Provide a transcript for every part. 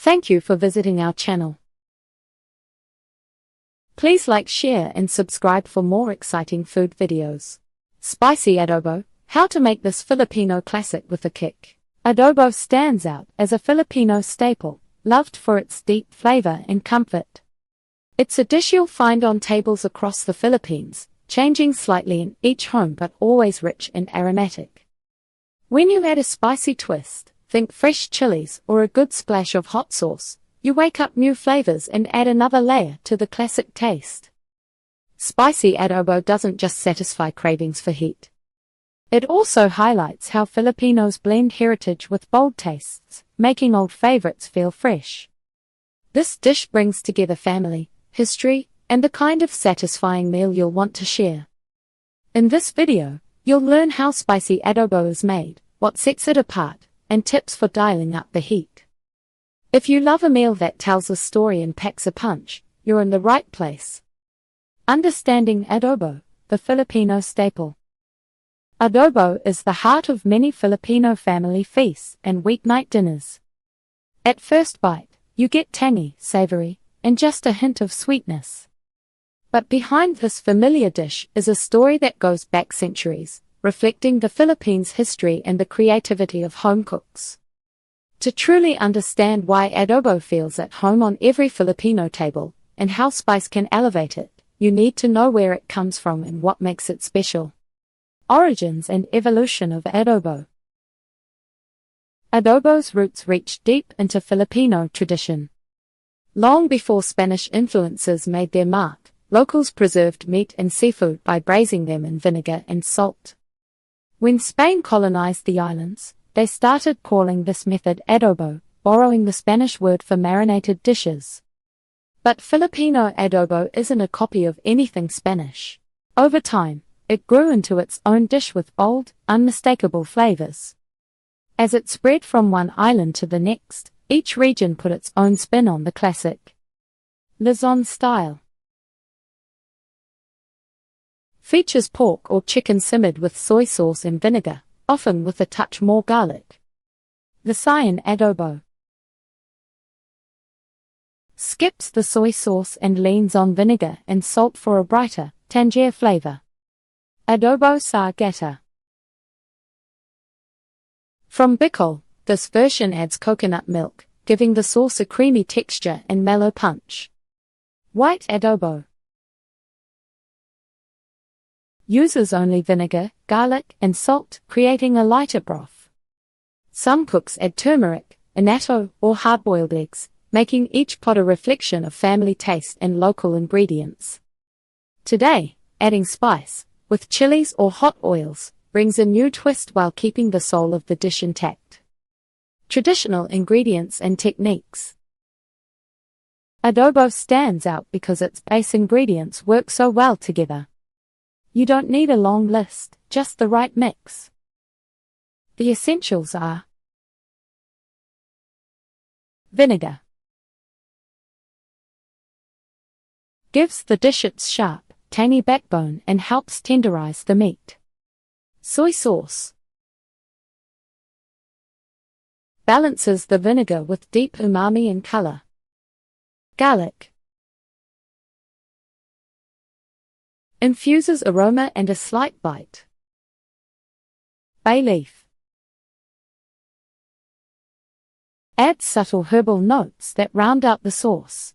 Thank you for visiting our channel. Please like, share and subscribe for more exciting food videos. Spicy adobo, how to make this Filipino classic with a kick. Adobo stands out as a Filipino staple, loved for its deep flavor and comfort. It's a dish you'll find on tables across the Philippines, changing slightly in each home but always rich and aromatic. When you add a spicy twist, think fresh chilies or a good splash of hot sauce, you wake up new flavors and add another layer to the classic taste. Spicy adobo doesn't just satisfy cravings for heat. It also highlights how Filipinos blend heritage with bold tastes, making old favorites feel fresh. This dish brings together family, history, and the kind of satisfying meal you'll want to share. In this video, you'll learn how spicy adobo is made, what sets it apart, and tips for dialing up the heat. If you love a meal that tells a story and packs a punch, you're in the right place. Understanding adobo, the Filipino staple. Adobo is the heart of many Filipino family feasts and weeknight dinners. At first bite, you get tangy, savory, and just a hint of sweetness. But behind this familiar dish is a story that goes back centuries, reflecting the Philippines' history and the creativity of home cooks. To truly understand why adobo feels at home on every Filipino table, and how spice can elevate it, you need to know where it comes from and what makes it special. Origins and evolution of adobo. Adobo's roots reach deep into Filipino tradition. Long before Spanish influences made their mark, locals preserved meat and seafood by braising them in vinegar and salt. When Spain colonized the islands, they started calling this method adobo, borrowing the Spanish word for marinated dishes. But Filipino adobo isn't a copy of anything Spanish. Over time, it grew into its own dish with bold, unmistakable flavors. As it spread from one island to the next, each region put its own spin on the classic. Luzon style. Features pork or chicken simmered with soy sauce and vinegar, often with a touch more garlic. Visayan adobo. Skips the soy sauce and leans on vinegar and salt for a brighter, tangier flavor. Adobo sa gata. From Bicol, this version adds coconut milk, giving the sauce a creamy texture and mellow punch. White adobo. Uses only vinegar, garlic, and salt, creating a lighter broth. Some cooks add turmeric, annatto, or hard-boiled eggs, making each pot a reflection of family taste and local ingredients. Today, adding spice, with chilies or hot oils, brings a new twist while keeping the soul of the dish intact. Traditional ingredients and techniques. Adobo stands out because its base ingredients work so well together. You don't need a long list, just the right mix. The essentials are vinegar. Gives the dish its sharp, tangy backbone and helps tenderize the meat. Soy sauce. Balances the vinegar with deep umami and color. Garlic. Infuses aroma and a slight bite. Bay leaf. Adds subtle herbal notes that round out the sauce.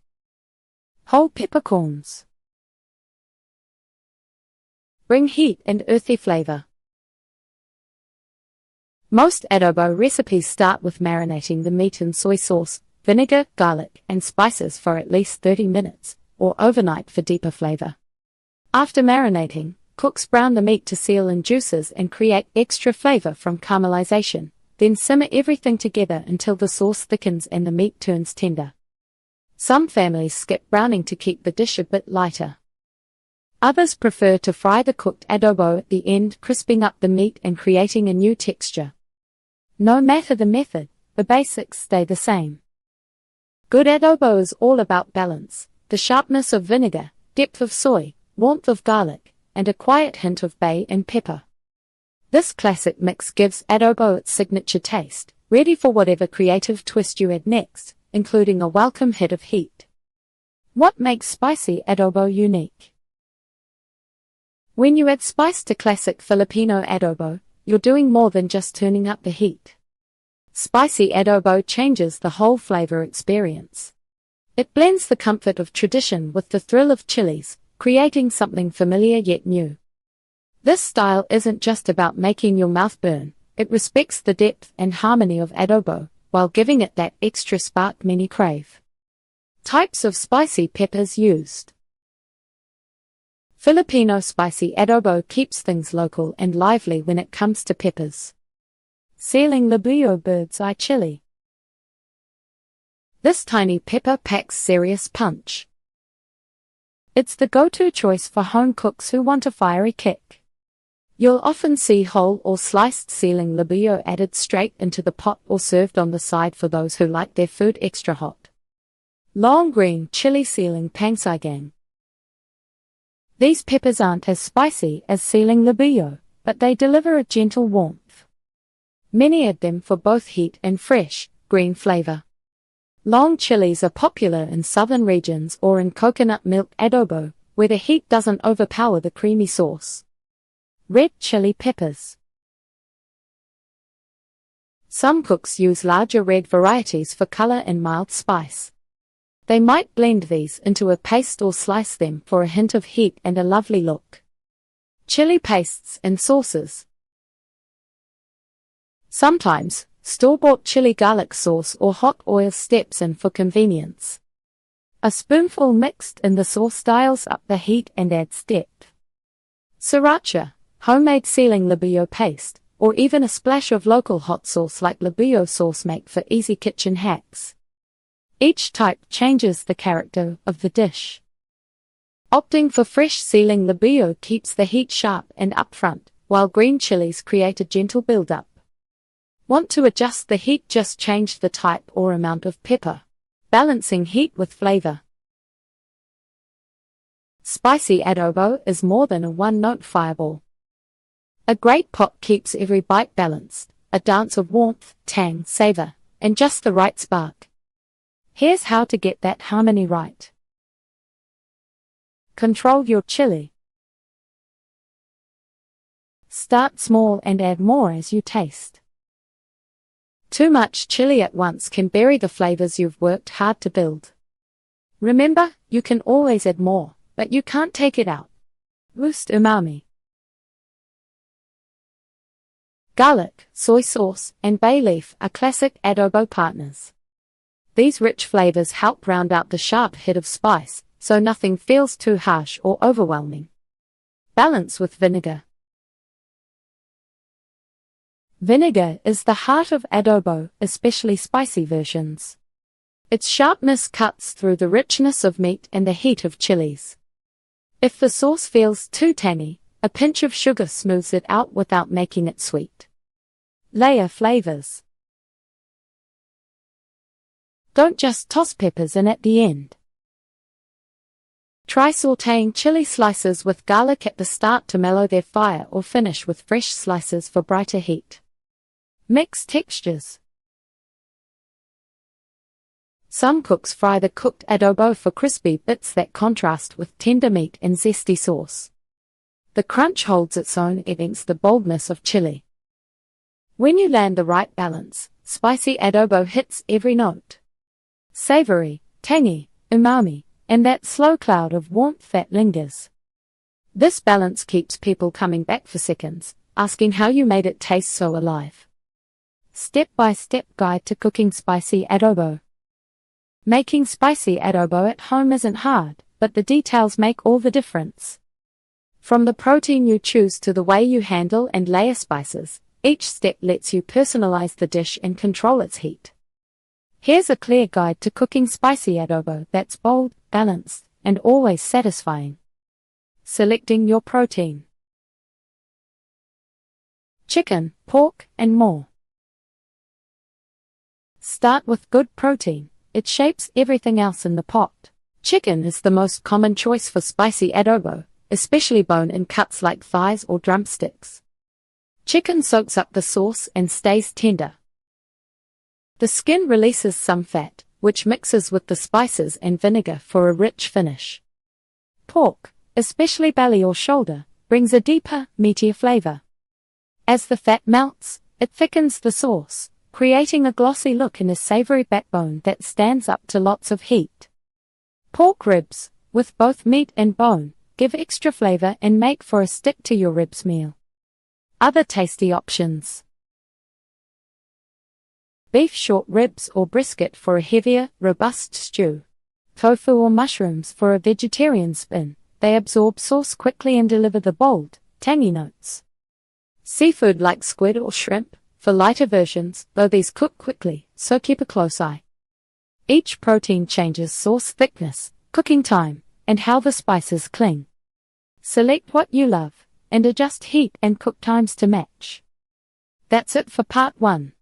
Whole peppercorns. Bring heat and earthy flavor. Most adobo recipes start with marinating the meat in soy sauce, vinegar, garlic, and spices for at least 30 minutes, or overnight for deeper flavor. After marinating, cooks brown the meat to seal in juices and create extra flavor from caramelization, then simmer everything together until the sauce thickens and the meat turns tender. Some families skip browning to keep the dish a bit lighter. Others prefer to fry the cooked adobo at the end, crisping up the meat and creating a new texture. No matter the method, the basics stay the same. Good adobo is all about balance, the sharpness of vinegar, depth of soy, warmth of garlic, and a quiet hint of bay and pepper. This classic mix gives adobo its signature taste, ready for whatever creative twist you add next, including a welcome hit of heat. What makes spicy adobo unique? When you add spice to classic Filipino adobo, you're doing more than just turning up the heat. Spicy adobo changes the whole flavor experience. It blends the comfort of tradition with the thrill of chilies, creating something familiar yet new. This style isn't just about making your mouth burn, it respects the depth and harmony of adobo, while giving it that extra spark many crave. Types of spicy peppers used. Filipino spicy adobo keeps things local and lively when it comes to peppers. Siling labuyo bird's eye chili. This tiny pepper packs serious punch. It's the go-to choice for home cooks who want a fiery kick. You'll often see whole or sliced siling labuyo added straight into the pot or served on the side for those who like their food extra hot. Long green chili siling pangsigang. These peppers aren't as spicy as siling labuyo, but they deliver a gentle warmth. Many add them for both heat and fresh, green flavor. Long chilies are popular in southern regions or in coconut milk adobo, where the heat doesn't overpower the creamy sauce. Red chili peppers. Some cooks use larger red varieties for color and mild spice. They might blend these into a paste or slice them for a hint of heat and a lovely look. Chili pastes and sauces. Sometimes, store-bought chili garlic sauce or hot oil steps in for convenience. A spoonful mixed in the sauce dials up the heat and adds depth. Sriracha, homemade siling labuyo paste, or even a splash of local hot sauce like labuyo sauce make for easy kitchen hacks. Each type changes the character of the dish. Opting for fresh siling labuyo keeps the heat sharp and upfront, while green chilies create a gentle build-up. Want to adjust the heat? Just change the type or amount of pepper, balancing heat with flavor. Spicy adobo is more than a one-note fireball. A great pot keeps every bite balanced, a dance of warmth, tang, savor, and just the right spark. Here's how to get that harmony right. Control your chili. Start small and add more as you taste. Too much chili at once can bury the flavors you've worked hard to build. Remember, you can always add more, but you can't take it out. Boost umami. Garlic, soy sauce, and bay leaf are classic adobo partners. These rich flavors help round out the sharp hit of spice, so nothing feels too harsh or overwhelming. Balance with vinegar. Vinegar is the heart of adobo, especially spicy versions. Its sharpness cuts through the richness of meat and the heat of chilies. If the sauce feels too tangy, a pinch of sugar smooths it out without making it sweet. Layer flavors. Don't just toss peppers in at the end. Try sautéing chili slices with garlic at the start to mellow their fire, or finish with fresh slices for brighter heat. Mix textures. Some cooks fry the cooked adobo for crispy bits that contrast with tender meat and zesty sauce. The crunch holds its own against the boldness of chili. When you land the right balance, spicy adobo hits every note. Savory, tangy, umami, and that slow cloud of warmth that lingers. This balance keeps people coming back for seconds, asking how you made it taste so alive. Step-by-step guide to cooking spicy adobo. Making spicy adobo at home isn't hard, but the details make all the difference. From the protein you choose to the way you handle and layer spices, each step lets you personalize the dish and control its heat. Here's a clear guide to cooking spicy adobo that's bold, balanced, and always satisfying. Selecting your protein. Chicken, pork, and more. Start with good protein. It shapes everything else in the pot. Chicken is the most common choice for spicy adobo, especially bone-in cuts like thighs or drumsticks. Chicken soaks up the sauce and stays tender. The skin releases some fat, which mixes with the spices and vinegar for a rich finish. Pork, especially belly or shoulder, brings a deeper, meatier flavor. As the fat melts, it thickens the sauce, creating a glossy look and a savory backbone that stands up to lots of heat. Pork ribs, with both meat and bone, give extra flavor and make for a stick-to-your-ribs meal. Other tasty options: beef short ribs or brisket for a heavier, robust stew. Tofu or mushrooms for a vegetarian spin. They absorb sauce quickly and deliver the bold, tangy notes. Seafood like squid or shrimp, for lighter versions, though these cook quickly, so keep a close eye. Each protein changes sauce thickness, cooking time, and how the spices cling. Select what you love, and adjust heat and cook times to match. That's it for part 1.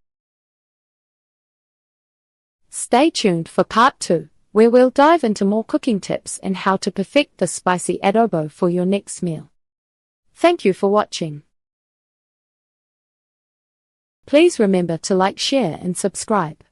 Stay tuned for part 2, where we'll dive into more cooking tips and how to perfect the spicy adobo for your next meal. Thank you for watching. Please remember to like, share, and subscribe.